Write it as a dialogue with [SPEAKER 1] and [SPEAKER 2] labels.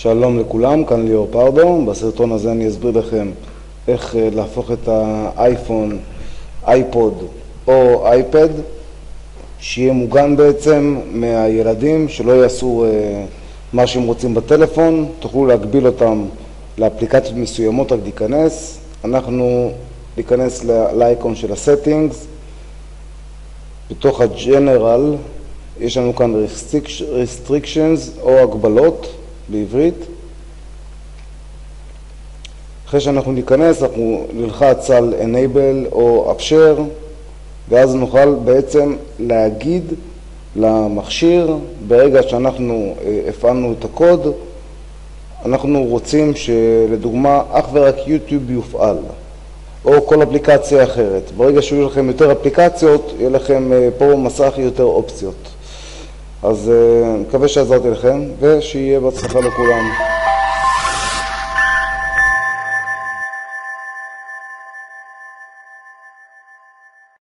[SPEAKER 1] שלום לכולם, כאן ליאור פרדו. בסרטון הזה אני אסביר לכם איך להפוך את האייפון, אייפוד או אייפד שיהיה מוגן בעצם מהילדים, שלא יעשו מה שהם רוצים בטלפון. תוכלו להגביל אותם לאפליקציות מסוימות, רק להיכנס. אנחנו ניכנס לאייקון של הסטינגס. בתוך הג'נרל יש לנו כאן restrictions או הגבלות בעברית. אחרי שאנחנו ניכנס, אנחנו נלחץ על enable או אפשר, ואז נוכל בעצם להגיד למכשיר, ברגע שאנחנו הפעלנו את הקוד, אנחנו רוצים שלדוגמה אך ורק יוטיוב יופעל, או כל אפליקציה אחרת. ברגע שיהיו לכם יותר אפליקציות, יהיה לכם פה במסך יותר אופציות. אז מקווה שעזרתי לכם, ושיהיה בהצלחה לכולם.